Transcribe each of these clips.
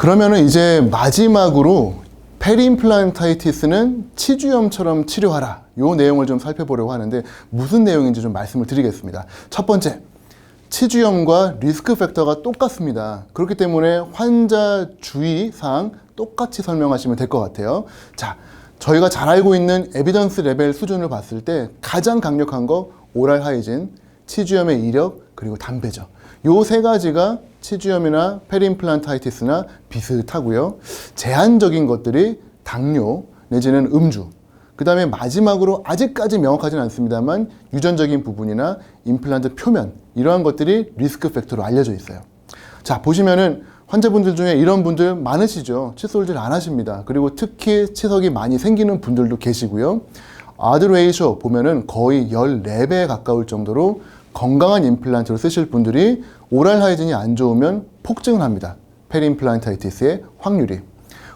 그러면은 이제 마지막으로 페리임플란타이티스는 치주염처럼 치료하라. 요 내용을 좀 살펴보려고 하는데 무슨 내용인지 좀 말씀을 드리겠습니다. 첫 번째, 치주염과 리스크 팩터가 똑같습니다. 그렇기 때문에 환자 주의사항 똑같이 설명하시면 될 것 같아요. 자, 저희가 잘 알고 있는 에비던스 레벨 수준을 봤을 때 가장 강력한 거 오랄 하이진, 치주염의 이력, 그리고 담배죠. 요 세 가지가 치주염이나 페리임플란타이티스나 비슷하고요. 제한적인 것들이 당뇨 내지는 음주, 그 다음에 마지막으로 아직까지 명확하진 않습니다만 유전적인 부분이나 임플란트 표면, 이러한 것들이 리스크 팩터로 알려져 있어요. 자, 보시면은 환자분들 중에 이런 분들 많으시죠. 칫솔질 안 하십니다. 그리고 특히 치석이 많이 생기는 분들도 계시고요. 아드 레이쇼 보면은 거의 14배에 가까울 정도로 건강한 임플란트를 쓰실 분들이 오랄 하이진이 안 좋으면 폭증을 합니다. 페리임플란타이티스의 확률이.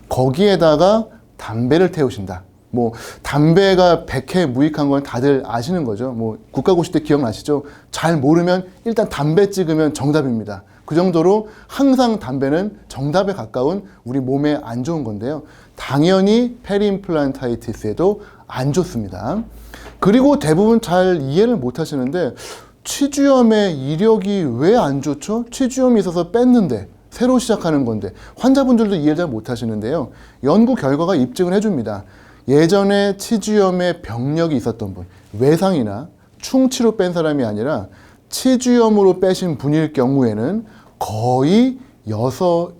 거기에다가 담배를 태우신다. 뭐 담배가 100회 무익한 건 다들 아시는 거죠. 뭐 국가고시 때 기억나시죠? 잘 모르면 일단 담배 찍으면 정답입니다. 그 정도로 항상 담배는 정답에 가까운 우리 몸에 안 좋은 건데요. 당연히 페리임플란타이티스에도 안 좋습니다. 그리고 대부분 잘 이해를 못 하시는데 치주염의 이력이 왜 안 좋죠? 치주염이 있어서 뺐는데 새로 시작하는 건데 환자분들도 이해를 잘 못 하시는데요. 연구 결과가 입증을 해줍니다. 예전에 치주염의 병력이 있었던 분, 외상이나 충치로 뺀 사람이 아니라 치주염으로 빼신 분일 경우에는 거의 6,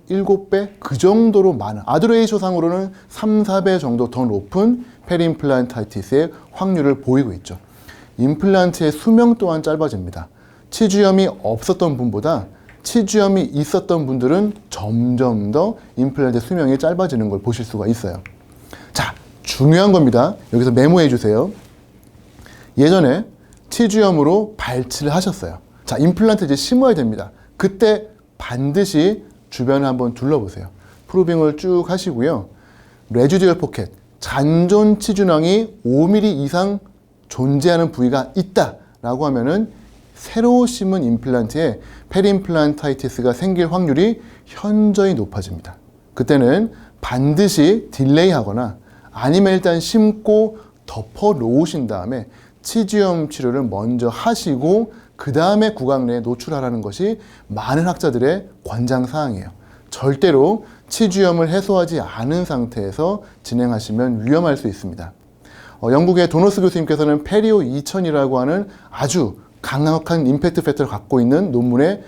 7배 그 정도로 많은, 아드레이쇼 상으로는 3, 4배 정도 더 높은 페리임플란타이티스의 확률을 보이고 있죠. 임플란트의 수명 또한 짧아집니다. 치주염이 없었던 분보다 치주염이 있었던 분들은 점점 더 임플란트 수명이 짧아지는 걸 보실 수가 있어요. 자, 중요한 겁니다. 여기서 메모해 주세요. 예전에 치주염으로 발치를 하셨어요. 자, 임플란트 이제 심어야 됩니다. 그때 반드시 주변을 한번 둘러보세요. 프로빙을 쭉 하시고요. 레지듀얼 포켓, 잔존 치주낭이 5mm 이상 존재하는 부위가 있다라고 하면은 새로 심은 임플란트에 페리임플란타이티스가 생길 확률이 현저히 높아집니다. 그때는 반드시 딜레이 하거나 아니면 일단 심고 덮어 놓으신 다음에 치주염 치료를 먼저 하시고 그 다음에 구강 내에 노출하라는 것이 많은 학자들의 권장 사항이에요. 절대로 치주염을 해소하지 않은 상태에서 진행하시면 위험할 수 있습니다. 영국의 도너스 교수님께서는 페리오 2000이라고 하는 아주 강력한 임팩트 팩터를 갖고 있는 논문에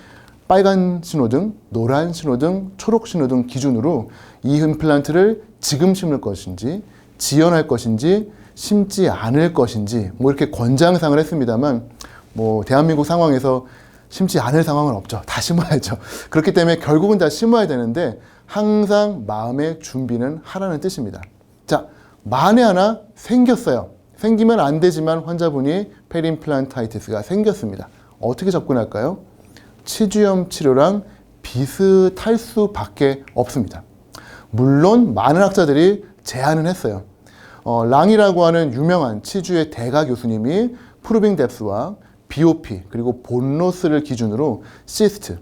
빨간 신호등, 노란 신호등, 초록 신호등 기준으로 이 임플란트를 지금 심을 것인지, 지연할 것인지, 심지 않을 것인지 뭐 이렇게 권장사항을 했습니다만 뭐 대한민국 상황에서 심지 않을 상황은 없죠. 다 심어야죠. 그렇기 때문에 결국은 다 심어야 되는데 항상 마음의 준비는 하라는 뜻입니다. 자, 만에 하나 생겼어요. 생기면 안 되지만 환자분이 페리임플란타이티스가 생겼습니다. 어떻게 접근할까요? 치주염 치료랑 비슷할 수밖에 없습니다. 물론 많은 학자들이 제안은 했어요. 랑이라고 하는 유명한 치주의 대가 교수님이 프루빙 뎁스와 BOP 그리고 본로스를 기준으로 시스트,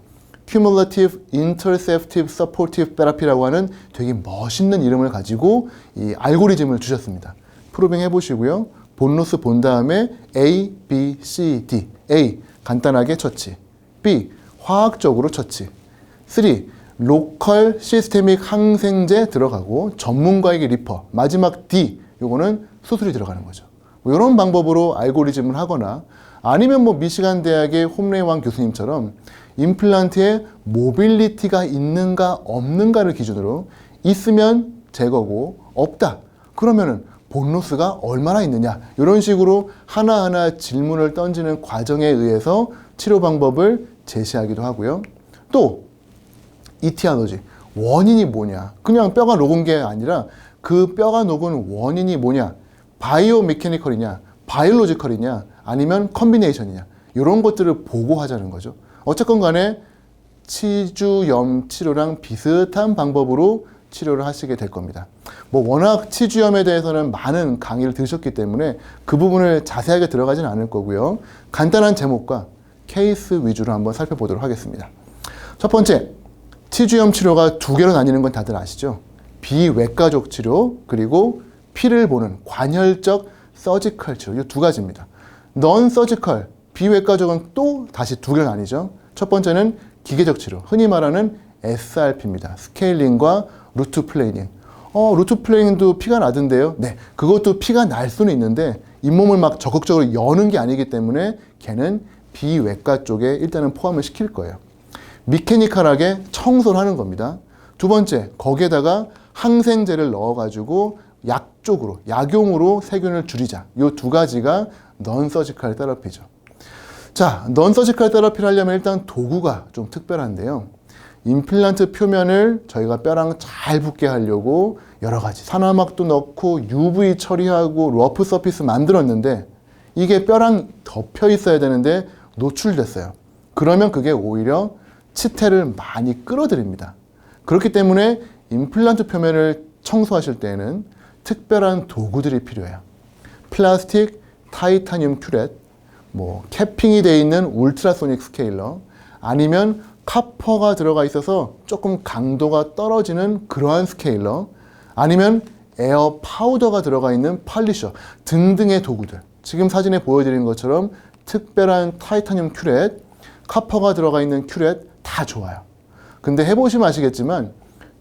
Cumulative Interceptive Supportive Therapy라고 하는 되게 멋있는 이름을 가지고 이 알고리즘을 주셨습니다. 프로빙 해보시고요. 본로스 본 다음에 A, B, C, D. A, 간단하게 처치. B, 화학적으로 처치. 3, 로컬 시스테믹 항생제 들어가고 전문가에게 리퍼. 마지막 D, 요거는 수술이 들어가는 거죠. 뭐 이런 방법으로 알고리즘을 하거나 아니면 뭐 미시간 대학의 홈레이왕 교수님처럼 임플란트에 모빌리티가 있는가 없는가를 기준으로 있으면 제거고 없다. 그러면은 본로스가 얼마나 있느냐. 이런 식으로 하나하나 질문을 던지는 과정에 의해서 치료 방법을 제시하기도 하고요. 또 이티아노지. 원인이 뭐냐. 그냥 뼈가 녹은 게 아니라 그 뼈가 녹은 원인이 뭐냐. 바이오 메케니컬이냐, 바이올로지컬이냐, 아니면 컨비네이션이냐. 이런 것들을 보고 하자는 거죠. 어쨌건 간에 치주염 치료랑 비슷한 방법으로 치료를 하시게 될 겁니다. 뭐 워낙 치주염에 대해서는 많은 강의를 들으셨기 때문에 그 부분을 자세하게 들어가진 않을 거고요. 간단한 제목과 케이스 위주로 한번 살펴보도록 하겠습니다. 첫 번째, 치주염 치료가 두 개로 나뉘는 건 다들 아시죠? 비외과적 치료, 그리고 피를 보는 관혈적 서지컬 치료, 이 두 가지입니다. 넌 서지컬, 비외과적은 또 다시 두 개로 나뉘죠. 첫 번째는 기계적 치료, 흔히 말하는 SRP입니다. 스케일링과 루트 플레이닝. 루트 플레이닝도 피가 나던데요. 네, 그것도 피가 날 수는 있는데 잇몸을 막 적극적으로 여는 게 아니기 때문에 걔는 비외과 쪽에 일단은 포함을 시킬 거예요. 미케니컬하게 청소를 하는 겁니다. 두 번째, 거기에다가 항생제를 넣어가지고 약 쪽으로, 약용으로 세균을 줄이자. 이 두 가지가 넌서지컬 테라피죠. 자, 넌서지컬 테라피를 하려면 일단 도구가 좀 특별한데요. 임플란트 표면을 저희가 뼈랑 잘 붙게 하려고 여러 가지 산화막도 넣고 UV 처리하고 러프 서피스 만들었는데 이게 뼈랑 덮여 있어야 되는데 노출됐어요. 그러면 그게 오히려 치태를 많이 끌어들입니다. 그렇기 때문에 임플란트 표면을 청소하실 때에는 특별한 도구들이 필요해요. 플라스틱, 타이타늄 큐렛, 캐핑이 되어 있는 울트라소닉 스케일러, 아니면 카퍼가 들어가 있어서 조금 강도가 떨어지는 그러한 스케일러, 아니면 에어 파우더가 들어가 있는 팔리셔 등등의 도구들. 지금 사진에 보여드린 것처럼 특별한 타이타늄 큐렛, 카퍼가 들어가 있는 큐렛 다 좋아요. 근데 해보시면 아시겠지만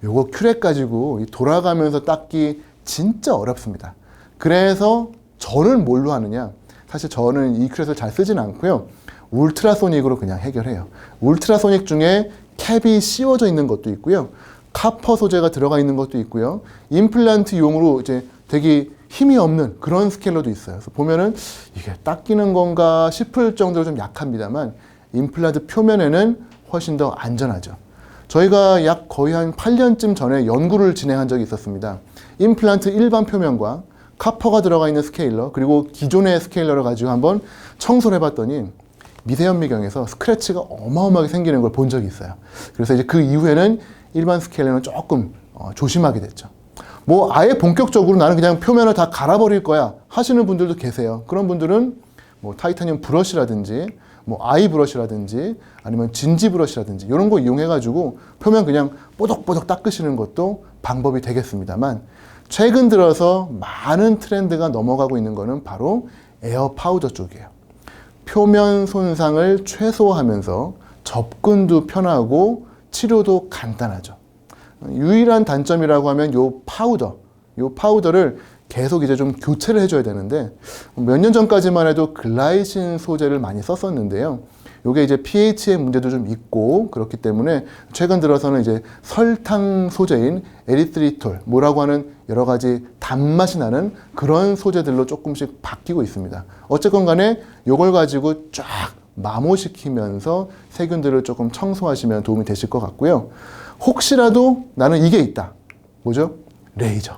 요거 큐렛 가지고 돌아가면서 닦기 진짜 어렵습니다. 그래서 저는 뭘로 하느냐? 사실 저는 이 큐렛을 잘 쓰진 않고요. 울트라소닉으로 그냥 해결해요. 울트라소닉 중에 캡이 씌워져 있는 것도 있고요. 카퍼 소재가 들어가 있는 것도 있고요. 임플란트용으로 이제 되게 힘이 없는 그런 스케일러도 있어요. 그래서 보면은 이게 닦이는 건가 싶을 정도로 좀 약합니다만 임플란트 표면에는 훨씬 더 안전하죠. 저희가 약 거의 한 8년쯤 전에 연구를 진행한 적이 있었습니다. 임플란트 일반 표면과 카퍼가 들어가 있는 스케일러, 그리고 기존의 스케일러를 가지고 한번 청소를 해봤더니 미세현미경에서 스크래치가 어마어마하게 생기는 걸 본 적이 있어요. 그래서 이제 그 이후에는 일반 스케일러는 조금 조심하게 됐죠. 아예 본격적으로 나는 그냥 표면을 다 갈아버릴 거야 하시는 분들도 계세요. 그런 분들은 타이타늄 브러쉬라든지 아이 브러쉬라든지 아니면 진지 브러쉬라든지 이런 거 이용해가지고 표면 그냥 뽀덕뽀덕 닦으시는 것도 방법이 되겠습니다만 최근 들어서 많은 트렌드가 넘어가고 있는 거는 바로 에어 파우더 쪽이에요. 표면 손상을 최소화하면서 접근도 편하고 치료도 간단하죠. 유일한 단점이라고 하면 요 파우더를 계속 이제 좀 교체를 해줘야 되는데 몇 년 전까지만 해도 글라이신 소재를 많이 썼었는데요. 요게 이제 pH의 문제도 좀 있고 그렇기 때문에 최근 들어서는 이제 설탕 소재인 에리트리톨 뭐라고 하는 여러 가지 단맛이 나는 그런 소재들로 조금씩 바뀌고 있습니다. 어쨌건 간에 요걸 가지고 쫙 마모시키면서 세균들을 조금 청소하시면 도움이 되실 것 같고요. 혹시라도 나는 이게 있다. 뭐죠? 레이저.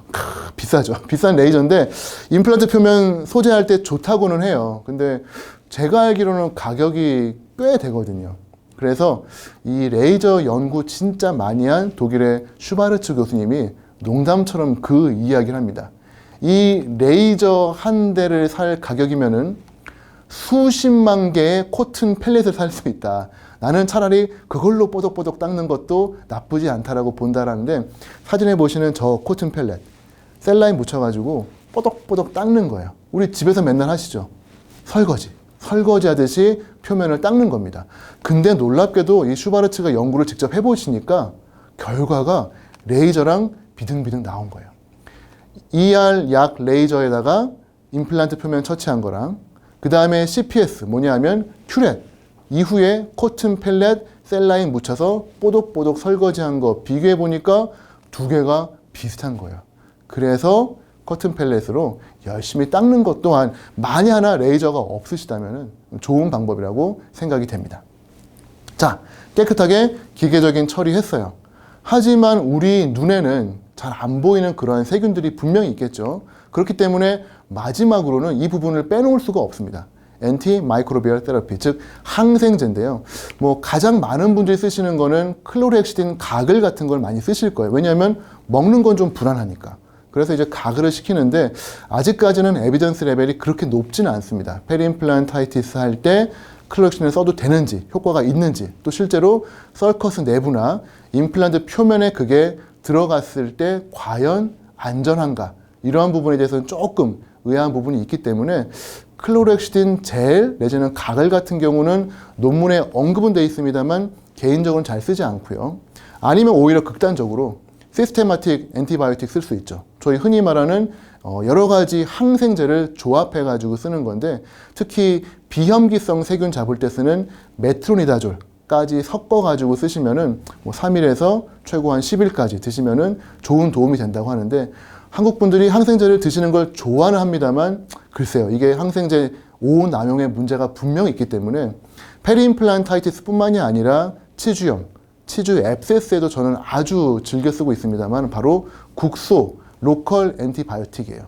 비싸죠. 비싼 레이저인데 임플란트 표면 소재할 때 좋다고는 해요. 근데 제가 알기로는 가격이 꽤 되거든요. 그래서 이 레이저 연구 진짜 많이 한 독일의 슈바르츠 교수님이 농담처럼 그 이야기를 합니다. 이 레이저 한 대를 살 가격이면은 수십만 개의 코튼 펠렛을 살 수 있다. 나는 차라리 그걸로 뽀덕뽀덕 닦는 것도 나쁘지 않다라고 본다라는데 사진에 보시는 저 코튼 펠렛 셀라인 묻혀가지고 뽀덕뽀덕 닦는 거예요. 우리 집에서 맨날 하시죠. 설거지 하듯이 표면을 닦는 겁니다. 근데 놀랍게도 이 슈바르츠가 연구를 직접 해보시니까 결과가 레이저랑 비등비등 나온 거예요. ER 약 레이저에다가 임플란트 표면 처치한 거랑 그 다음에 CPS 뭐냐면 큐렛 이후에 코튼 펠렛 셀라인 묻혀서 뽀독뽀독 설거지한 거 비교해 보니까 두 개가 비슷한 거예요. 그래서 커튼 펠렛으로 열심히 닦는 것 또한 만약 하나 레이저가 없으시다면 좋은 방법이라고 생각이 됩니다. 자, 깨끗하게 기계적인 처리했어요. 하지만 우리 눈에는 잘 안 보이는 그러한 세균들이 분명히 있겠죠. 그렇기 때문에 마지막으로는 이 부분을 빼놓을 수가 없습니다. 엔티 마이크로비얼 테라피, 즉 항생제인데요. 가장 많은 분들이 쓰시는 거는 클로르헥시딘 가글 같은 걸 많이 쓰실 거예요. 왜냐하면 먹는 건 좀 불안하니까. 그래서 이제 가글을 시키는데 아직까지는 에비던스 레벨이 그렇게 높지는 않습니다. 페리임플란타이티스 할 때 클로렉신을 써도 되는지, 효과가 있는지, 또 실제로 썰커스 내부나 임플란트 표면에 그게 들어갔을 때 과연 안전한가, 이러한 부분에 대해서는 조금 의아한 부분이 있기 때문에 클로렉시딘 젤 내지는 가글 같은 경우는 논문에 언급은 되어 있습니다만 개인적으로는 잘 쓰지 않고요. 아니면 오히려 극단적으로 시스테마틱 엔티바이오틱 쓸 수 있죠. 저희 흔히 말하는 여러 가지 항생제를 조합해 가지고 쓰는 건데, 특히 비염기성 세균 잡을 때 쓰는 메트로니다졸까지 섞어 가지고 쓰시면은 뭐 3일에서 최고 한 10일까지 드시면은 좋은 도움이 된다고 하는데, 한국 분들이 항생제를 드시는 걸 좋아는 합니다만 글쎄요, 이게 항생제 오남용의 문제가 분명히 있기 때문에 페리임플란타이티스 뿐만이 아니라 치주염, 치주 앱세스에도 저는 아주 즐겨 쓰고 있습니다만 바로 국소 로컬 엔티바이오틱이에요.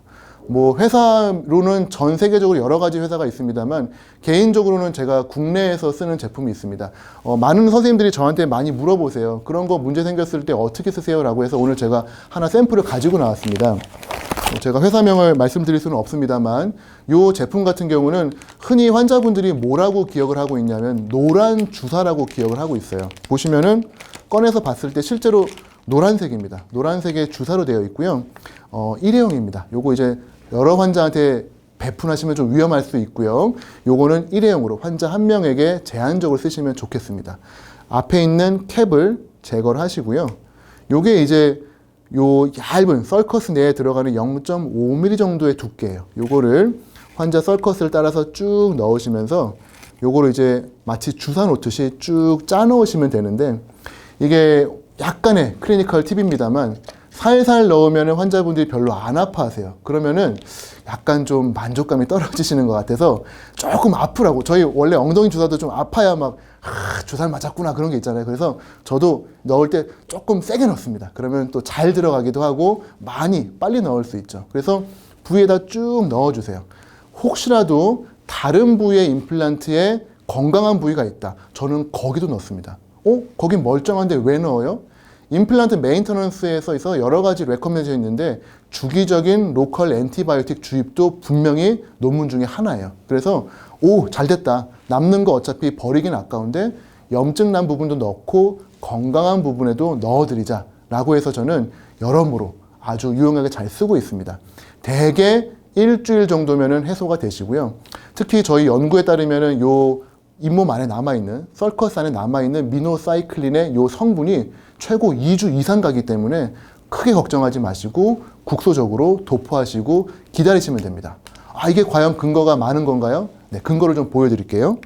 뭐 회사로는 전 세계적으로 여러 가지 회사가 있습니다만 개인적으로는 제가 국내에서 쓰는 제품이 있습니다. 많은 선생님들이 저한테 많이 물어보세요. 그런 거 문제 생겼을 때 어떻게 쓰세요? 라고 해서 오늘 제가 하나 샘플을 가지고 나왔습니다. 제가 회사명을 말씀드릴 수는 없습니다만 이 제품 같은 경우는 흔히 환자분들이 뭐라고 기억을 하고 있냐면 노란 주사라고 기억을 하고 있어요. 보시면은 꺼내서 봤을 때 실제로 노란색입니다. 노란색의 주사로 되어 있고요. 일회용입니다. 요거 이제 여러 환자한테 배분하시면 좀 위험할 수 있고요. 요거는 일회용으로 환자 한 명에게 제한적으로 쓰시면 좋겠습니다. 앞에 있는 캡을 제거를 하시고요. 요게 이제 요 얇은 썰커스 내에 들어가는 0.5mm 정도의 두께예요. 요거를 환자 썰커스를 따라서 쭉 넣으시면서 요거를 이제 마치 주사 놓듯이 쭉 짜 넣으시면 되는데, 이게 약간의 클리니컬 팁입니다만 살살 넣으면 환자분들이 별로 안 아파하세요. 그러면은 약간 좀 만족감이 떨어지시는 것 같아서 조금 아프라고, 저희 원래 엉덩이 주사도 좀 아파야 막 주사를 맞았구나 그런 게 있잖아요. 그래서 저도 넣을 때 조금 세게 넣습니다. 그러면 또 잘 들어가기도 하고 많이 빨리 넣을 수 있죠. 그래서 부위에다 쭉 넣어주세요. 혹시라도 다른 부위의 임플란트에 건강한 부위가 있다, 저는 거기도 넣습니다. 거긴 멀쩡한데 왜 넣어요? 임플란트 메인터넌스에 써 있어 여러 가지 레커멘드가 있는데 주기적인 로컬 엔티바이오틱 주입도 분명히 논문 중에 하나예요. 그래서 잘 됐다, 남는 거 어차피 버리긴 아까운데 염증 난 부분도 넣고 건강한 부분에도 넣어드리자 라고 해서 저는 여러모로 아주 유용하게 잘 쓰고 있습니다. 대개 일주일 정도면은 해소가 되시고요. 특히 저희 연구에 따르면은 요 잇몸 안에 남아있는, 썰커스 안에 남아있는 미노사이클린의 요 성분이 최고 2주 이상 가기 때문에 크게 걱정하지 마시고 국소적으로 도포하시고 기다리시면 됩니다. 이게 과연 근거가 많은 건가요? 네, 근거를 좀 보여드릴게요.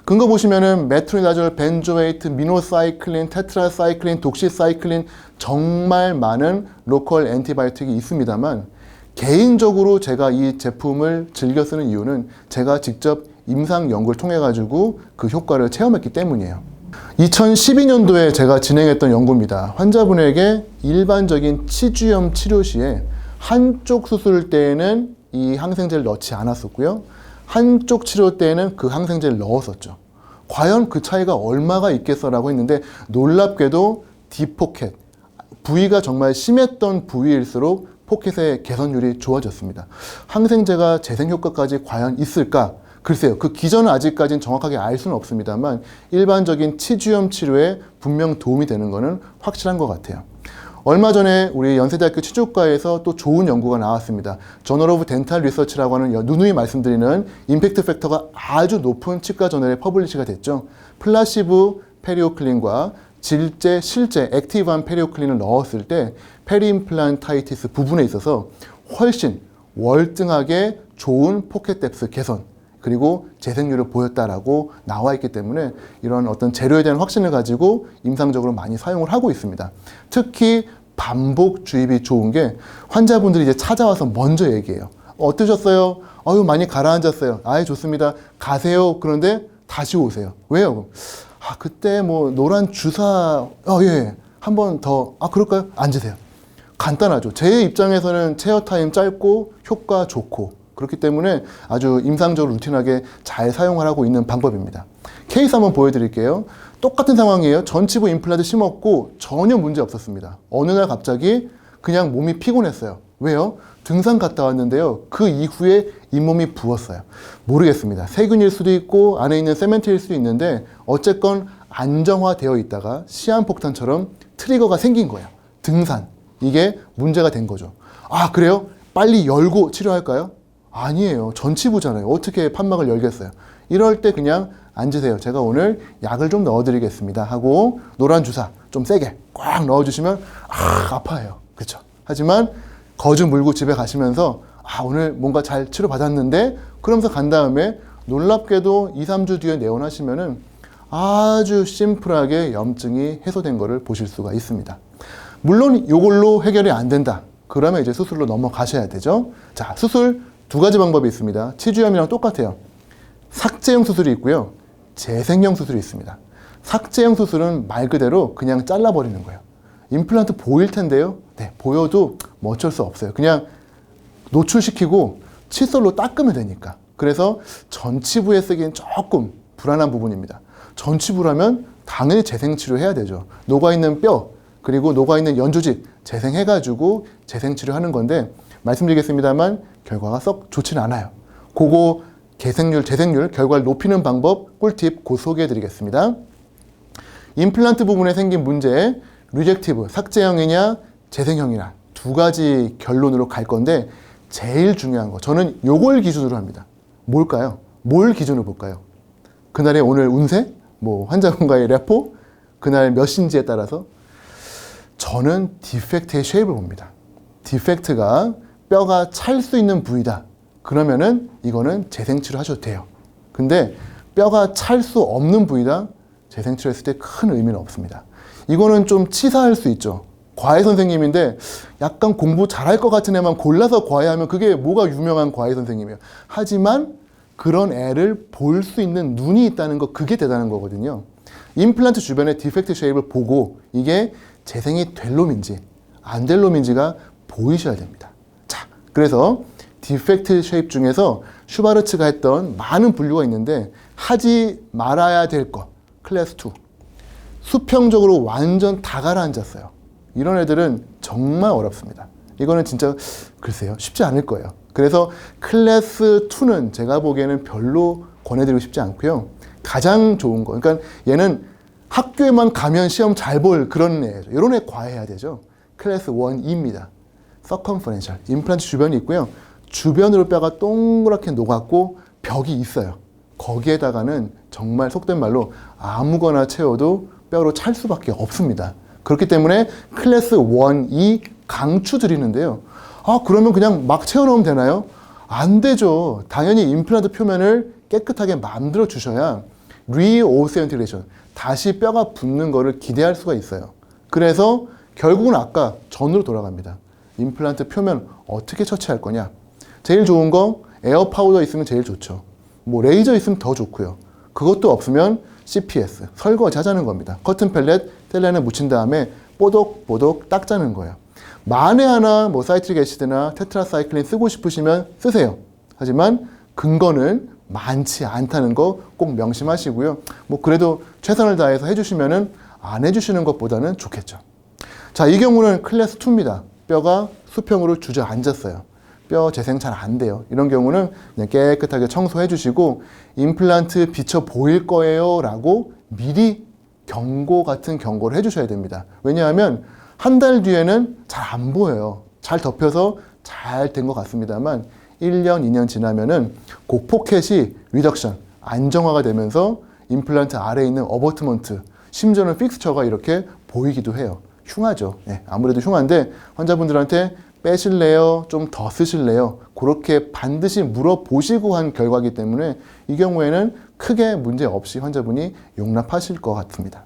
근거 보시면은 메트로니다졸, 벤조에이트, 미노사이클린, 테트라사이클린, 독시사이클린 정말 많은 로컬 엔티바이오틱이 있습니다만 개인적으로 제가 이 제품을 즐겨 쓰는 이유는 제가 직접 임상 연구를 통해 가지고 그 효과를 체험했기 때문이에요. 2012년도에 제가 진행했던 연구입니다. 환자분에게 일반적인 치주염 치료 시에 한쪽 수술 때에는 이 항생제를 넣지 않았었고요. 한쪽 치료 때에는 그 항생제를 넣었었죠. 과연 그 차이가 얼마가 있겠어라고 했는데 놀랍게도 딥포켓, 부위가 정말 심했던 부위일수록 포켓의 개선율이 좋아졌습니다. 항생제가 재생 효과까지 과연 있을까? 글쎄요, 그 기전은 아직까지는 정확하게 알 수는 없습니다만 일반적인 치주염 치료에 분명 도움이 되는 것은 확실한 것 같아요. 얼마 전에 우리 연세대학교 치주과에서 또 좋은 연구가 나왔습니다. 저널 오브 덴탈 리서치라고 하는 누누이 말씀드리는 임팩트 팩터가 아주 높은 치과 저널에 퍼블리시가 됐죠. 플라시브 페리오클린과 실제 액티브한 페리오클린을 넣었을 때 페리임플란타이티스 부분에 있어서 훨씬 월등하게 좋은 포켓 뎁스 개선 그리고 재생률을 보였다라고 나와 있기 때문에 이런 어떤 재료에 대한 확신을 가지고 임상적으로 많이 사용을 하고 있습니다. 특히 반복 주입이 좋은 게 환자분들이 이제 찾아와서 먼저 얘기해요. 어떠셨어요? 많이 가라앉았어요. 좋습니다. 가세요. 그런데 다시 오세요. 왜요? 그때 뭐 노란 주사 예. 한 번 더 그럴까요? 앉으세요. 간단하죠. 제 입장에서는 체어 타임 짧고 효과 좋고 그렇기 때문에 아주 임상적으로 루틴하게 잘 사용을 하고 있는 방법입니다. 케이스 한번 보여드릴게요. 똑같은 상황이에요. 전치부 임플란트 심었고 전혀 문제 없었습니다. 어느 날 갑자기 그냥 몸이 피곤했어요. 왜요? 등산 갔다 왔는데요. 그 이후에 잇몸이 부었어요. 모르겠습니다. 세균일 수도 있고 안에 있는 세멘트일 수도 있는데 어쨌건 안정화되어 있다가 시한폭탄처럼 트리거가 생긴 거예요. 등산. 이게 문제가 된 거죠. 아, 그래요? 빨리 열고 치료할까요? 아니에요. 전치부잖아요. 어떻게 판막을 열겠어요? 이럴 때 그냥 앉으세요. 제가 오늘 약을 좀 넣어드리겠습니다 하고 노란 주사 좀 세게 꽉 넣어주시면 아파요. 그렇죠? 하지만 거즈 물고 집에 가시면서 오늘 뭔가 잘 치료받았는데 그러면서 간 다음에 놀랍게도 2, 3주 뒤에 내원하시면은 아주 심플하게 염증이 해소된 거를 보실 수가 있습니다. 물론 이걸로 해결이 안 된다. 그러면 이제 수술로 넘어가셔야 되죠. 자, 수술 2가지 방법이 있습니다. 치주염이랑 똑같아요. 삭제형 수술이 있고요. 재생형 수술이 있습니다. 삭제형 수술은 말 그대로 그냥 잘라버리는 거예요. 임플란트 보일 텐데요. 네, 보여도 뭐 어쩔 수 없어요. 그냥 노출시키고 칫솔로 닦으면 되니까. 그래서 전치부에 쓰기엔 조금 불안한 부분입니다. 전치부라면 당연히 재생치료해야 되죠. 녹아있는 뼈, 그리고 녹아있는 연조직 재생해가지고 재생치료하는 건데 말씀드리겠습니다만 결과가 썩 좋지는 않아요. 그거 재생률, 결과를 높이는 방법, 꿀팁 곧 소개해드리겠습니다. 임플란트 부분에 생긴 문제, 리젝티브, 삭제형이냐 재생형이냐 2가지 결론으로 갈 건데 제일 중요한 거, 저는 요걸 기준으로 합니다. 뭘까요? 뭘 기준으로 볼까요? 그날의 오늘 운세? 환자분과의 레포? 그날 몇 신지에 따라서? 저는 디펙트의 쉐입을 봅니다. 디펙트가 뼈가 찰 수 있는 부위다. 그러면은 이거는 재생치료 하셔도 돼요. 근데 뼈가 찰 수 없는 부위다? 재생치료 했을 때 큰 의미는 없습니다. 이거는 좀 치사할 수 있죠. 과외 선생님인데 약간 공부 잘할 것 같은 애만 골라서 과외하면 그게 뭐가 유명한 과외 선생님이에요. 하지만 그런 애를 볼 수 있는 눈이 있다는 거, 그게 대단한 거거든요. 임플란트 주변의 디펙트 쉐입을 보고 이게 재생이 될 놈인지 안 될 놈인지가 보이셔야 됩니다. 자, 그래서 디펙트 쉐입 중에서 슈바르츠가 했던 많은 분류가 있는데 하지 말아야 될 것, 클래스 2. 수평적으로 완전 다 가라앉았어요. 이런 애들은 정말 어렵습니다. 이거는 진짜 글쎄요, 쉽지 않을 거예요. 그래서 클래스 2는 제가 보기에는 별로 권해드리고 싶지 않고요. 가장 좋은 거, 그러니까 얘는 학교에만 가면 시험 잘 볼 그런 애예요. 이런 애 과외해야 되죠. 클래스 1E입니다. 서컴퍼렌셜, 임플란트 주변이 있고요. 주변으로 뼈가 동그랗게 녹았고 벽이 있어요. 거기에다가는 정말 속된 말로 아무거나 채워도 뼈로 찰 수밖에 없습니다. 그렇기 때문에 클래스 1E 강추드리는데요. 그러면 그냥 막 채워넣으면 되나요? 안 되죠. 당연히 임플란트 표면을 깨끗하게 만들어 주셔야 리오세인티그레이션, 다시 뼈가 붙는 거를 기대할 수가 있어요. 그래서 결국은 아까 전으로 돌아갑니다. 임플란트 표면 어떻게 처치할 거냐? 제일 좋은 거 에어 파우더 있으면 제일 좋죠. 레이저 있으면 더 좋고요. 그것도 없으면 CPS, 설거지 하자는 겁니다. 커튼 펠렛 텔레에 묻힌 다음에 뽀독뽀독 닦자는 거예요. 만에 하나 사이트릭 애시드나 테트라사이클린 쓰고 싶으시면 쓰세요. 하지만 근거는 많지 않다는 거 꼭 명심하시고요. 그래도 최선을 다해서 해주시면은 안 해주시는 것보다는 좋겠죠. 자, 이 경우는 클래스 2입니다. 뼈가 수평으로 주저앉았어요. 뼈 재생 잘 안 돼요. 이런 경우는 그냥 깨끗하게 청소해 주시고 임플란트 비쳐 보일 거예요 라고 미리 경고 같은 경고를 해주셔야 됩니다. 왜냐하면 한 달 뒤에는 잘 안 보여요. 잘 덮여서 잘 된 것 같습니다만 1년, 2년 지나면은 그 포켓이 리덕션, 안정화가 되면서 임플란트 아래에 있는 어버트먼트, 심지어는 픽스처가 이렇게 보이기도 해요. 흉하죠. 네, 아무래도 흉한데 환자분들한테 빼실래요? 좀 더 쓰실래요? 그렇게 반드시 물어보시고 한 결과이기 때문에 이 경우에는 크게 문제 없이 환자분이 용납하실 것 같습니다.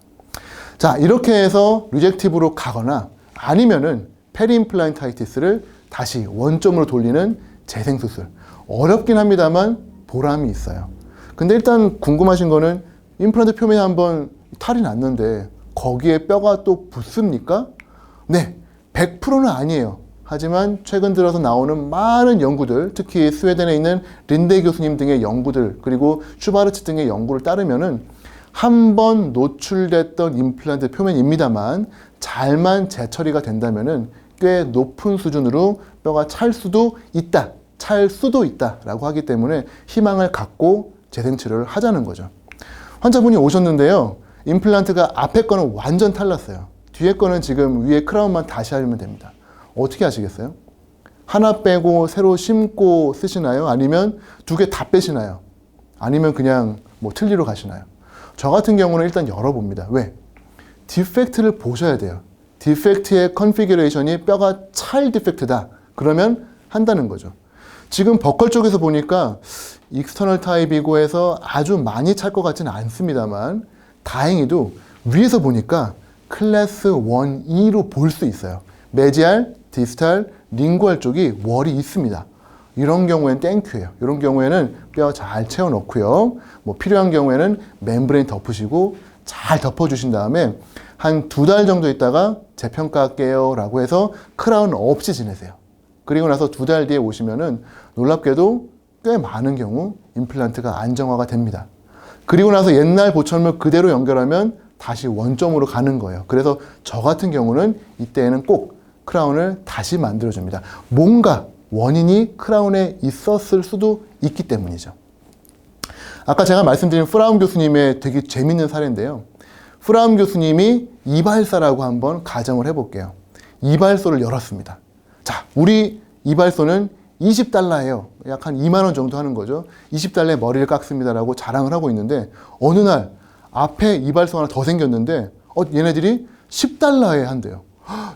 자, 이렇게 해서 리젝티브로 가거나 아니면은 페리임플란타이티스를 다시 원점으로 돌리는 재생수술. 어렵긴 합니다만 보람이 있어요. 근데 일단 궁금하신 거는 임플란트 표면에 한번 탈이 났는데 거기에 뼈가 또 붙습니까? 네, 100%는 아니에요. 하지만 최근 들어서 나오는 많은 연구들, 특히 스웨덴에 있는 린데 교수님 등의 연구들, 그리고 슈바르츠 등의 연구를 따르면은 한 번 노출됐던 임플란트 표면입니다만 잘만 재처리가 된다면은 꽤 높은 수준으로 뼈가 찰 수도 있다라고 하기 때문에 희망을 갖고 재생치료를 하자는 거죠. 환자분이 오셨는데요. 임플란트가 앞에 거는 완전 탈났어요. 뒤에 거는 지금 위에 크라운만 다시 하면 됩니다. 어떻게 하시겠어요? 하나 빼고 새로 심고 쓰시나요? 아니면 두 개 다 빼시나요? 아니면 그냥 뭐 틀니로 가시나요? 저 같은 경우는 일단 열어봅니다. 왜? 디펙트를 보셔야 돼요. 디펙트의 컨피규레이션이 뼈가 찰 디펙트다. 그러면 한다는 거죠. 지금 버컬 쪽에서 보니까 익스터널 타입이고 해서 아주 많이 찰 것 같지는 않습니다만 다행히도 위에서 보니까 클래스 1E로 볼 수 있어요. 메지알, 디스탈, 링구알 쪽이 월이 있습니다. 이런 경우에는 땡큐예요. 이런 경우에는 뼈 잘 채워 넣고요. 뭐 필요한 경우에는 멤브레인 덮으시고 잘 덮어주신 다음에 한 2달 정도 있다가 재평가할게요 라고 해서 크라운 없이 지내세요. 그리고 나서 2달 뒤에 오시면은 놀랍게도 꽤 많은 경우 임플란트가 안정화가 됩니다. 그리고 나서 옛날 보철물 그대로 연결하면 다시 원점으로 가는 거예요. 그래서 저 같은 경우는 이때에는 꼭 크라운을 다시 만들어줍니다. 뭔가 원인이 크라운에 있었을 수도 있기 때문이죠. 아까 제가 말씀드린 프라움 교수님의 되게 재밌는 사례인데요. 프라움 교수님이 이발사라고 한번 가정을 해볼게요. 이발소를 열었습니다. 자, 우리 이발소는 20달러예요. 약 한 2만 원 정도 하는 거죠. 20달러에 머리를 깎습니다라고 자랑을 하고 있는데 어느 날 앞에 이발소 하나 더 생겼는데 얘네들이 10달러에 한대요.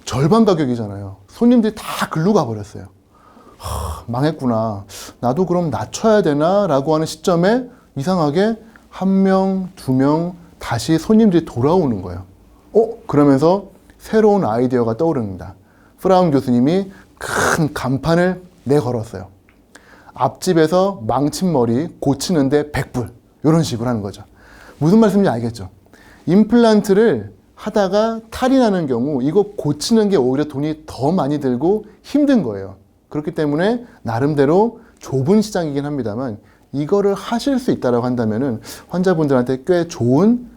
절반 가격이잖아요. 손님들이 다 글로 가버렸어요. 망했구나. 나도 그럼 낮춰야 되나? 라고 하는 시점에 이상하게 1명, 2명 다시 손님들이 돌아오는 거예요. 그러면서 새로운 아이디어가 떠오릅니다. 프라움 교수님이 큰 간판을 내걸었어요. 앞집에서 망친 머리 고치는데 100불. 이런 식으로 하는 거죠. 무슨 말씀인지 알겠죠? 임플란트를 하다가 탈이 나는 경우 이거 고치는 게 오히려 돈이 더 많이 들고 힘든 거예요. 그렇기 때문에 나름대로 좁은 시장이긴 합니다만 이거를 하실 수 있다고 한다면은 환자분들한테 꽤 좋은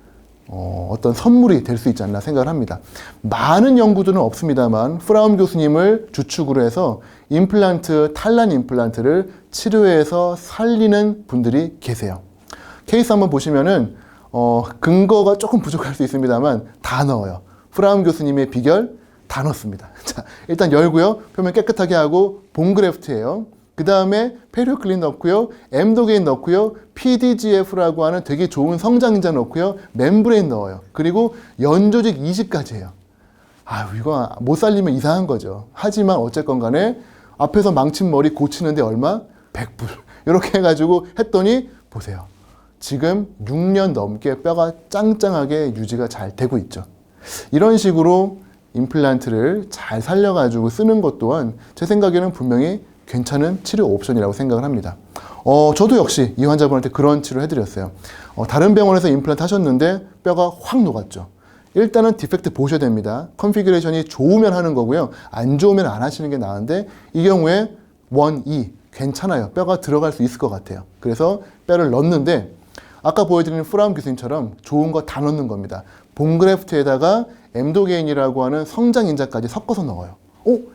어떤 선물이 될 수 있지 않나 생각을 합니다. 많은 연구들은 없습니다만 프라움 교수님을 주축으로 해서 임플란트, 탈난 임플란트를 치료해서 살리는 분들이 계세요. 케이스 한번 보시면은 근거가 조금 부족할 수 있습니다만 다 넣어요. 프라움 교수님의 비결 다 넣습니다. 자, 일단 열고요. 표면 깨끗하게 하고 본그래프트예요. 그 다음에 페리오클린 넣고요. 엠도게인 넣고요. PDGF라고 하는 되게 좋은 성장인자 넣고요. 멤브레인 넣어요. 그리고 연조직 이식까지 해요. 이거 못 살리면 이상한 거죠. 하지만 어쨌건 간에 앞에서 망친 머리 고치는데 얼마? 100불. 이렇게 해가지고 했더니 보세요. 지금 6년 넘게 뼈가 짱짱하게 유지가 잘 되고 있죠. 이런 식으로 임플란트를 잘 살려가지고 쓰는 것 또한 제 생각에는 분명히 괜찮은 치료 옵션이라고 생각을 합니다. 저도 역시 이 환자분한테 그런 치료를 해드렸어요. 다른 병원에서 임플란트 하셨는데 뼈가 확 녹았죠. 일단은 디펙트 보셔야 됩니다. 컨피규레이션이 좋으면 하는 거고요. 안 좋으면 안 하시는 게 나은데 이 경우에 1E 괜찮아요. 뼈가 들어갈 수 있을 것 같아요. 그래서 뼈를 넣는데 아까 보여드린 프라움 교수님처럼 좋은 거 다 넣는 겁니다. 본그래프트에다가 엠도게인이라고 하는 성장인자까지 섞어서 넣어요.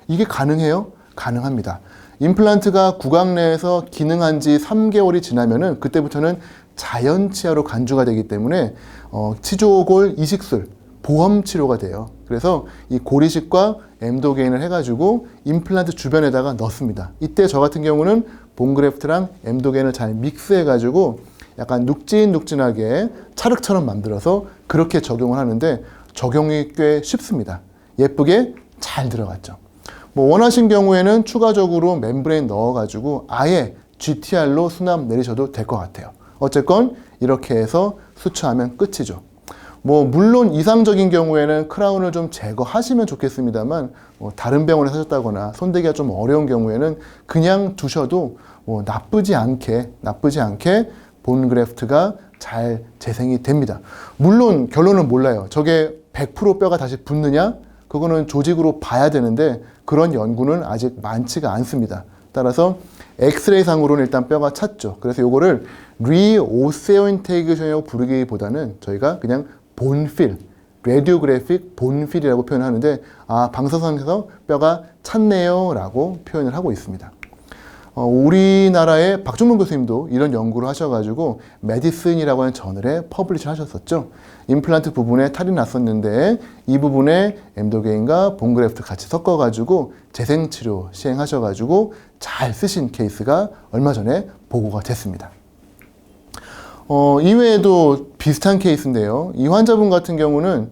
이게 가능해요? 가능합니다. 임플란트가 구강 내에서 기능한 지 3개월이 지나면은 그때부터는 자연치아로 간주가 되기 때문에 치조골 이식술, 보험 치료가 돼요. 그래서 이 골이식과 엠도게인을 해가지고 임플란트 주변에다가 넣습니다. 이때 저 같은 경우는 본그래프트랑 엠도게인을 잘 믹스해가지고 약간 눅진눅진하게 찰흙처럼 만들어서 그렇게 적용을 하는데 적용이 꽤 쉽습니다. 예쁘게 잘 들어갔죠. 원하신 경우에는 추가적으로 멤브레인 넣어가지고 아예 GTR로 수납 내리셔도 될 것 같아요. 어쨌건 이렇게 해서 수처하면 끝이죠. 물론 이상적인 경우에는 크라운을 좀 제거하시면 좋겠습니다만 다른 병원에 사셨다거나 손대기가 좀 어려운 경우에는 그냥 두셔도 나쁘지 않게 본그래프트가 잘 재생이 됩니다. 물론 결론은 몰라요. 저게 100% 뼈가 다시 붙느냐? 그거는 조직으로 봐야 되는데 그런 연구는 아직 많지가 않습니다. 따라서 엑스레이 상으로는 일단 뼈가 찼죠. 그래서 요거를 리오세오인테이션이라고 부르기보다는 저희가 그냥 본필, 레디오그래픽 본필이라고 표현하는데 방사선에서 뼈가 찼네요 라고 표현을 하고 있습니다. 우리나라의 박종문 교수님도 이런 연구를 하셔가지고 메디슨이라고 하는 저널에 퍼블리시 하셨었죠. 임플란트 부분에 탈이 났었는데 이 부분에 엠도게인과 본그래프트 같이 섞어가지고 재생치료 시행하셔가지고 잘 쓰신 케이스가 얼마 전에 보고가 됐습니다. 이외에도 비슷한 케이스인데요. 이 환자분 같은 경우는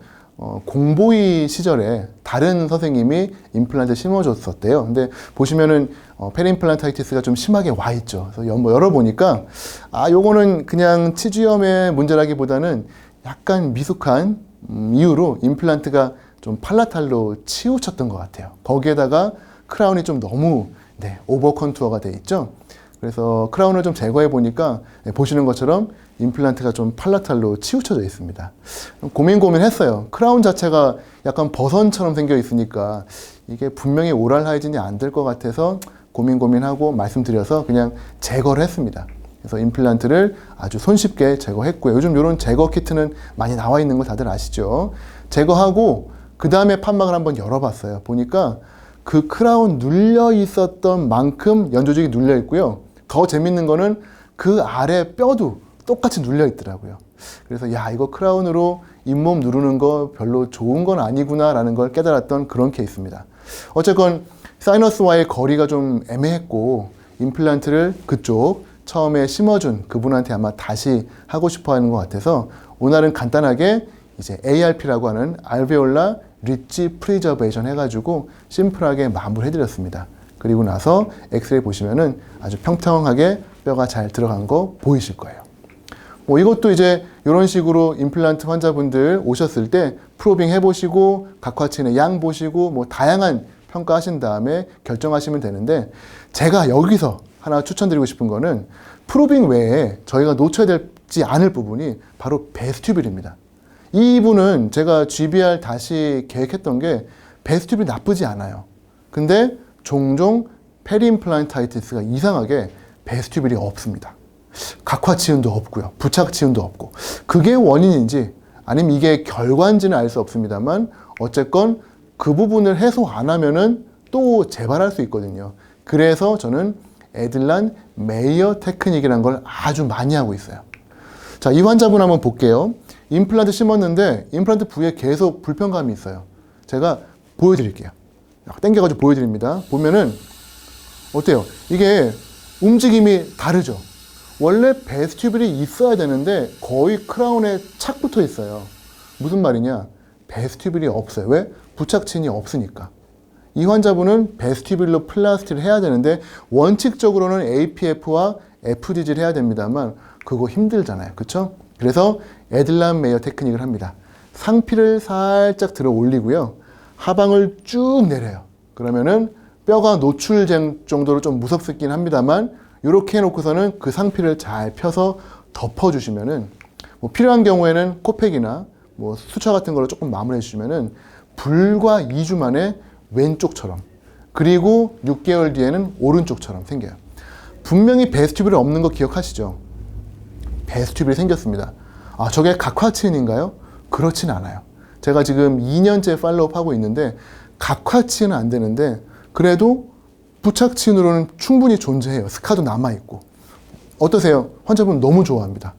공보이 시절에 다른 선생님이 임플란트 심어줬었대요. 근데 보시면은 페리임플란타이티스가 좀 심하게 와 있죠. 그래서 열어보니까 요거는 그냥 치주염의 문제라기보다는 약간 미숙한 이유로 임플란트가 좀 팔라탈로 치우쳤던 것 같아요. 거기에다가 크라운이 좀 너무 오버 컨투어가 돼 있죠. 그래서 크라운을 좀 제거해 보니까 보시는 것처럼 임플란트가 좀 팔라탈로 치우쳐져 있습니다. 고민했어요. 크라운 자체가 약간 버선처럼 생겨 있으니까 이게 분명히 오랄 하이진이 안 될 것 같아서 고민하고 말씀드려서 그냥 제거를 했습니다. 그래서 임플란트를 아주 손쉽게 제거했고요. 요즘 이런 제거 키트는 많이 나와 있는 거 다들 아시죠? 제거하고 그 다음에 판막을 한번 열어봤어요. 보니까 그 크라운 눌려 있었던 만큼 연조직이 눌려 있고요. 더 재밌는 거는 그 아래 뼈도 똑같이 눌려 있더라고요. 그래서 이거 크라운으로 잇몸 누르는 거 별로 좋은 건 아니구나 라는 걸 깨달았던 그런 케이스입니다. 어쨌건 사이너스와의 거리가 좀 애매했고 임플란트를 그쪽 처음에 심어준 그분한테 아마 다시 하고 싶어 하는 것 같아서 오늘은 간단하게 이제 ARP라고 하는 알베올라 리치 프리저베이션 해가지고 심플하게 마무리 해드렸습니다. 그리고 나서 엑스레이 보시면은 아주 평평하게 뼈가 잘 들어간 거 보이실 거예요. 이것도 이제 이런 식으로 임플란트 환자분들 오셨을 때 프로빙 해보시고 각화치의 양 보시고 다양한 평가하신 다음에 결정하시면 되는데 제가 여기서 하나 추천드리고 싶은 거는 프로빙 외에 저희가 놓쳐야 되지 않을 부분이 바로 베스튜뷸입니다. 이 부분은 제가 GBR 다시 계획했던 게 베스튜뷸이 나쁘지 않아요. 근데 종종 페리임플란타이티스가 이상하게 베스튜뷸이 없습니다. 각화치은도 없고요. 부착치은도 없고. 그게 원인인지 아니면 이게 결과인지는 알 수 없습니다만 어쨌건 그 부분을 해소 안 하면은 또 재발할 수 있거든요. 그래서 저는 에들란 메이어 테크닉이라는 걸 아주 많이 하고 있어요. 자, 이 환자분 한번 볼게요. 임플란트 심었는데 임플란트 부위에 계속 불편감이 있어요. 제가 보여드릴게요. 당겨가지고 보여드립니다. 보면은 어때요? 이게 움직임이 다르죠? 원래 베스튜뷸이 있어야 되는데 거의 크라운에 착 붙어 있어요. 무슨 말이냐? 베스튜뷸이 없어요. 왜? 부착친이 없으니까. 이 환자분은 베스튜뷸로 플라스티를 해야 되는데 원칙적으로는 APF와 FDG를 해야 됩니다만 그거 힘들잖아요. 그쵸? 그래서 에들란 메이어 테크닉을 합니다. 상피를 살짝 들어 올리고요. 하방을 쭉 내려요. 그러면은 뼈가 노출된 정도로 좀 무섭긴 합니다만 이렇게 해놓고서는 그 상피를 잘 펴서 덮어주시면은 필요한 경우에는 코팩이나 수차 같은 걸로 조금 마무리해 주시면은 불과 2주 만에 왼쪽처럼 그리고 6개월 뒤에는 오른쪽처럼 생겨요. 분명히 베스튜뷸이 없는 거 기억하시죠? 베스튜뷸이 생겼습니다. 저게 각화치인인가요? 그렇진 않아요. 제가 지금 2년째 팔로우업 하고 있는데 각화치는 안 되는데 그래도 부착치인으로는 충분히 존재해요. 스카도 남아있고. 어떠세요? 환자분 너무 좋아합니다.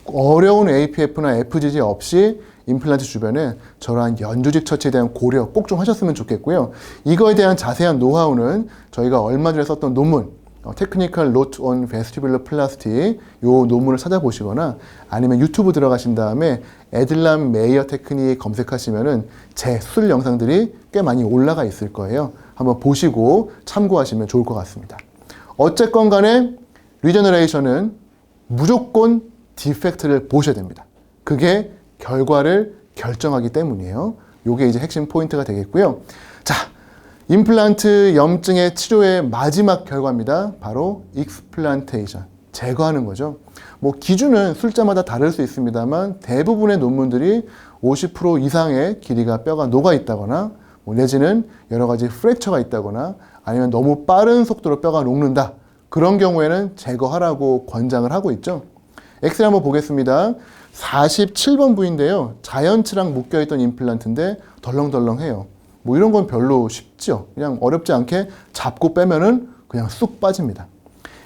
어려운 APF나 FGG 없이 임플란트 주변에 저러한 연조직 처치에 대한 고려 꼭 좀 하셨으면 좋겠고요. 이거에 대한 자세한 노하우는 저희가 얼마 전에 썼던 논문 Technical Note on Vestibular Plasty 요 논문을 찾아보시거나 아니면 유튜브 들어가신 다음에 에들란 메이어 테크닉 검색하시면은 제 수술 영상들이 꽤 많이 올라가 있을 거예요. 한번 보시고 참고하시면 좋을 것 같습니다. 어쨌건 간에 리제너레이션은 무조건 디펙트를 보셔야 됩니다. 그게 결과를 결정하기 때문이에요. 요게 이제 핵심 포인트가 되겠고요. 자, 임플란트 염증의 치료의 마지막 결과입니다. 바로 익스플란테이션, 제거하는 거죠. 기준은 술자마다 다를 수 있습니다만 대부분의 논문들이 50% 이상의 길이가 뼈가 녹아 있다거나 내지는 여러 가지 프랙처가 있다거나 아니면 너무 빠른 속도로 뼈가 녹는다. 그런 경우에는 제거하라고 권장을 하고 있죠. 엑스레이 한번 보겠습니다. 47번 부위인데요. 자연치랑 묶여있던 임플란트인데 덜렁덜렁해요. 이런 건 별로 쉽죠. 그냥 어렵지 않게 잡고 빼면은 그냥 쑥 빠집니다.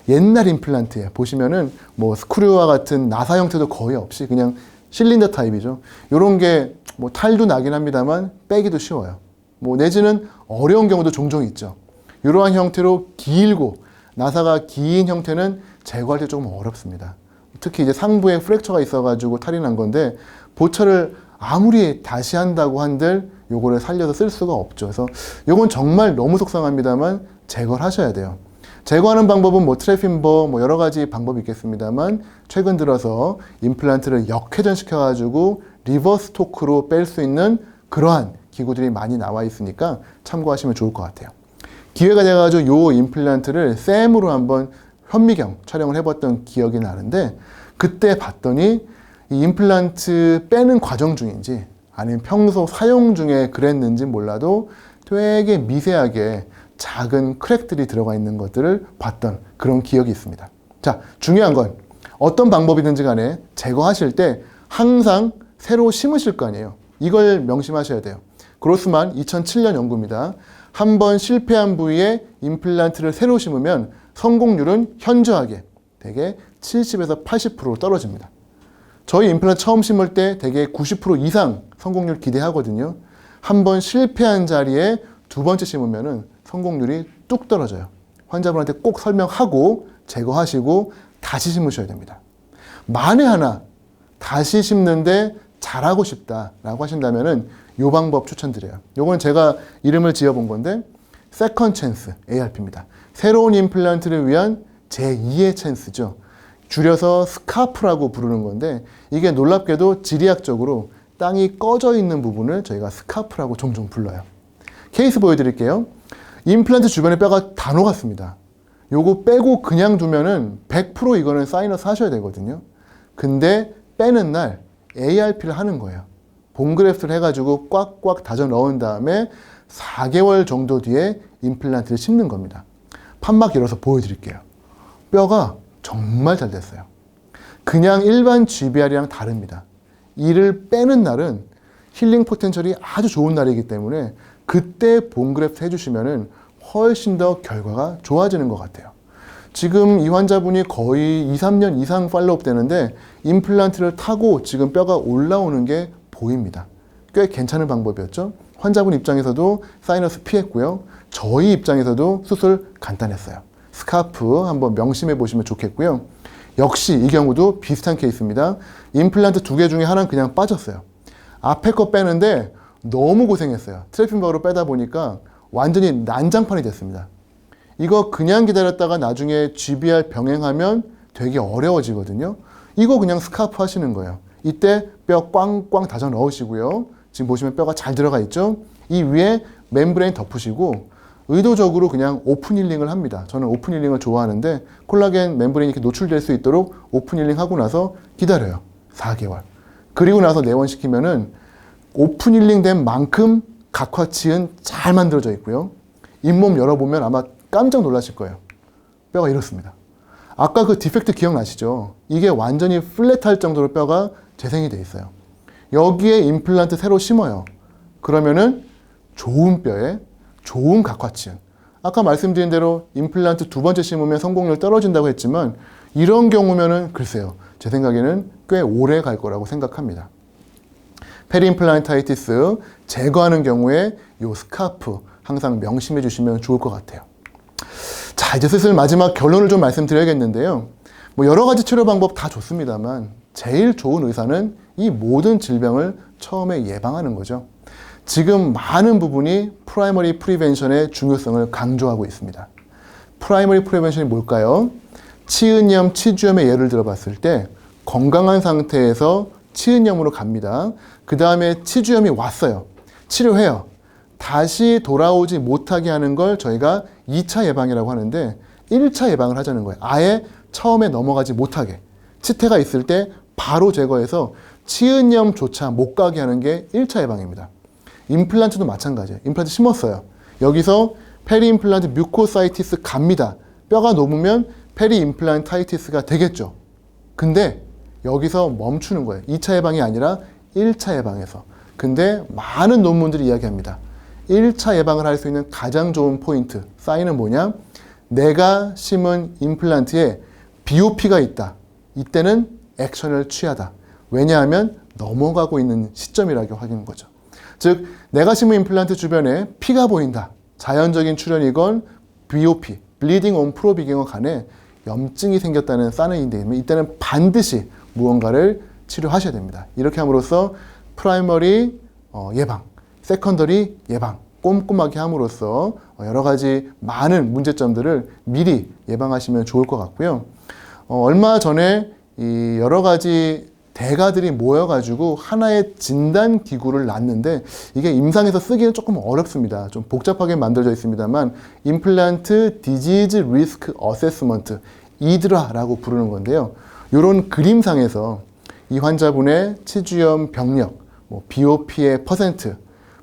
옛날 임플란트에 보시면은 뭐 스크류와 같은 나사 형태도 거의 없이 그냥 실린더 타입이죠. 이런 게 뭐 탈도 나긴 합니다만 빼기도 쉬워요. 뭐 내지는 어려운 경우도 종종 있죠. 이러한 형태로 길고 나사가 긴 형태는 제거할 때 조금 어렵습니다. 특히 이제 상부에 프랙처가 있어가지고 탈이 난 건데 보철을 아무리 다시 한다고 한들 요거를 살려서 쓸 수가 없죠. 그래서 요건 정말 너무 속상합니다만 제거를 하셔야 돼요. 제거하는 방법은 뭐 트랩핀버 뭐 여러 가지 방법이 있겠습니다만 최근 들어서 임플란트를 역회전시켜가지고 리버스 토크로 뺄 수 있는 그러한 기구들이 많이 나와 있으니까 참고하시면 좋을 것 같아요. 기회가 돼가지고 요 임플란트를 쌤으로 한번 현미경 촬영을 해봤던 기억이 나는데 그때 봤더니 이 임플란트 빼는 과정 중인지 아니면 평소 사용 중에 그랬는지 몰라도 되게 미세하게 작은 크랙들이 들어가 있는 것들을 봤던 그런 기억이 있습니다. 자, 중요한 건 어떤 방법이든지 간에 제거하실 때 항상 새로 심으실 거 아니에요. 이걸 명심하셔야 돼요. 그로스만 2007년 연구입니다. 한번 실패한 부위에 임플란트를 새로 심으면 성공률은 현저하게 대개 70에서 80% 떨어집니다. 저희 임플란트 처음 심을 때 대개 90% 이상 성공률 기대하거든요. 한번 실패한 자리에 두 번째 심으면 성공률이 뚝 떨어져요. 환자분한테 꼭 설명하고 제거하시고 다시 심으셔야 됩니다. 만에 하나 다시 심는데 잘하고 싶다라고 하신다면 이 방법 추천드려요. 요건 제가 이름을 지어본 건데 세컨 찬스 ARP입니다. 새로운 임플란트를 위한 제2의 찬스죠. 줄여서 스카프라고 부르는 건데 이게 놀랍게도 지리학적으로 땅이 꺼져 있는 부분을 저희가 스카프라고 종종 불러요. 케이스 보여드릴게요. 임플란트 주변에 뼈가 다 녹았습니다. 요거 빼고 그냥 두면은 100% 이거는 사이너스 하셔야 되거든요. 근데 빼는 날 ARP를 하는 거예요. 본그래프트를 해가지고 꽉꽉 다져 넣은 다음에 4개월 정도 뒤에 임플란트를 심는 겁니다. 판막 열어서 보여드릴게요. 뼈가 정말 잘 됐어요. 그냥 일반 GBR이랑 다릅니다. 이를 빼는 날은 힐링 포텐셜이 아주 좋은 날이기 때문에 그때 본그래프트 해주시면은 훨씬 더 결과가 좋아지는 것 같아요. 지금 이 환자분이 거의 2, 3년 이상 팔로우업 되는데 임플란트를 타고 지금 뼈가 올라오는 게 보입니다. 꽤 괜찮은 방법이었죠. 환자분 입장에서도 사이너스 피했고요. 저희 입장에서도 수술 간단했어요. 스카프 한번 명심해 보시면 좋겠고요. 역시 이 경우도 비슷한 케이스입니다. 임플란트 2개 중에 하나는 그냥 빠졌어요. 앞에 거 빼는데 너무 고생했어요. 트래핀버로 빼다 보니까 완전히 난장판이 됐습니다. 이거 그냥 기다렸다가 나중에 GBR 병행하면 되게 어려워지거든요. 이거 그냥 스카프 하시는 거예요. 이때 뼈 꽝꽝 다져 넣으시고요. 지금 보시면 뼈가 잘 들어가 있죠. 이 위에 멤브레인 덮으시고 의도적으로 그냥 오픈 힐링을 합니다. 저는 오픈 힐링을 좋아하는데 콜라겐 멤브레인이 이렇게 노출될 수 있도록 오픈 힐링 하고 나서 기다려요. 4개월. 그리고 나서 내원시키면은 오픈 힐링 된 만큼 각화치은 잘 만들어져 있고요. 잇몸 열어보면 아마 깜짝 놀라실 거예요. 뼈가 이렇습니다. 아까 그 디펙트 기억나시죠? 이게 완전히 플랫할 정도로 뼈가 재생이 돼 있어요. 여기에 임플란트 새로 심어요. 그러면은 좋은 뼈에 좋은 각화치은. 아까 말씀드린 대로 임플란트 2번째 심으면 성공률 떨어진다고 했지만 이런 경우면은 글쎄요. 제 생각에는 꽤 오래 갈 거라고 생각합니다. 페리임플란타이티스 제거하는 경우에 이 스카프 항상 명심해 주시면 좋을 것 같아요. 자, 이제 슬슬 마지막 결론을 좀 말씀드려야겠는데요. 뭐 여러 가지 치료 방법 다 좋습니다만 제일 좋은 의사는 이 모든 질병을 처음에 예방하는 거죠. 지금 많은 부분이 프라이머리 프리벤션의 중요성을 강조하고 있습니다. 프라이머리 프리벤션이 뭘까요? 치은염, 치주염의 예를 들어봤을 때 건강한 상태에서 치은염으로 갑니다. 그 다음에 치주염이 왔어요. 치료해요. 다시 돌아오지 못하게 하는 걸 저희가 2차 예방이라고 하는데 1차 예방을 하자는 거예요. 아예 처음에 넘어가지 못하게. 치태가 있을 때 바로 제거해서 치은염조차 못 가게 하는 게 1차 예방입니다. 임플란트도 마찬가지예요. 임플란트 심었어요. 여기서 페리임플란트 뮤코사이티스 갑니다. 뼈가 녹으면 페리임플란타이티스가 되겠죠. 근데 여기서 멈추는 거예요. 2차 예방이 아니라 1차 예방에서. 근데 많은 논문들이 이야기합니다. 1차 예방을 할 수 있는 가장 좋은 포인트, 사인은 뭐냐? 내가 심은 임플란트에 BOP가 있다. 이때는 액션을 취하다. 왜냐하면 넘어가고 있는 시점이라고 하는 거죠. 즉, 내가 심은 임플란트 주변에 피가 보인다. 자연적인 출현이건 BOP, Bleeding on Probeing과 간에 염증이 생겼다는 사인인데 이때는 반드시 무언가를 치료하셔야 됩니다. 이렇게 함으로써 프라이머리 예방, 세컨더리 예방, 꼼꼼하게 함으로써 여러 가지 많은 문제점들을 미리 예방하시면 좋을 것 같고요. 얼마 전에 이 여러 가지 대가들이 모여가지고 하나의 진단 기구를 놨는데 이게 임상에서 쓰기는 조금 어렵습니다. 좀 복잡하게 만들어져 있습니다만 임플란트 디지즈 리스크 어세스먼트, 이드라라고 부르는 건데요. 이런 그림상에서 이 환자분의 치주염 병력, BOP의 퍼센트,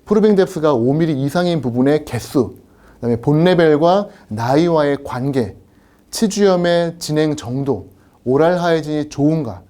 프루빙 뎁스가 5mm 이상인 부분의 개수, 그다음에 본 레벨과 나이와의 관계, 치주염의 진행 정도, 오랄 하이진이 좋은가,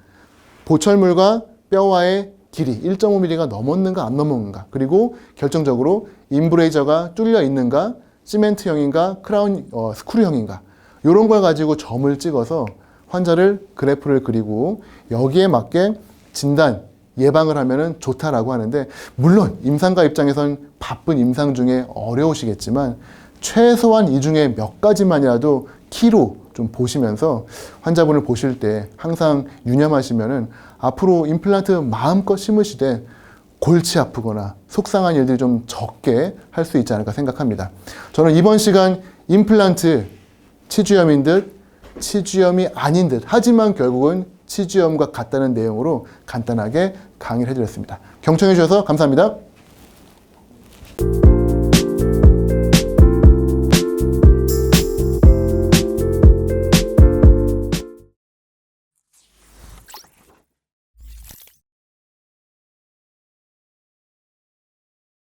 보철물과 뼈와의 길이 1.5mm가 넘었는가 안 넘었는가, 그리고 결정적으로 인브레이저가 뚫려 있는가, 시멘트형인가, 크라운 스크류형인가, 이런 걸 가지고 점을 찍어서 환자를 그래프를 그리고 여기에 맞게 진단, 예방을 하면 좋다라고 하는데, 물론 임상가 입장에선 바쁜 임상 중에 어려우시겠지만 최소한 이 중에 몇 가지만이라도 키로 좀 보시면서 환자분을 보실 때 항상 유념하시면은 앞으로 임플란트 마음껏 심으시되 골치 아프거나 속상한 일들이 좀 적게 할 수 있지 않을까 생각합니다. 저는 이번 시간 임플란트 치주염인 듯 치주염이 아닌 듯 하지만 결국은 치주염과 같다는 내용으로 간단하게 강의를 해드렸습니다. 경청해 주셔서 감사합니다.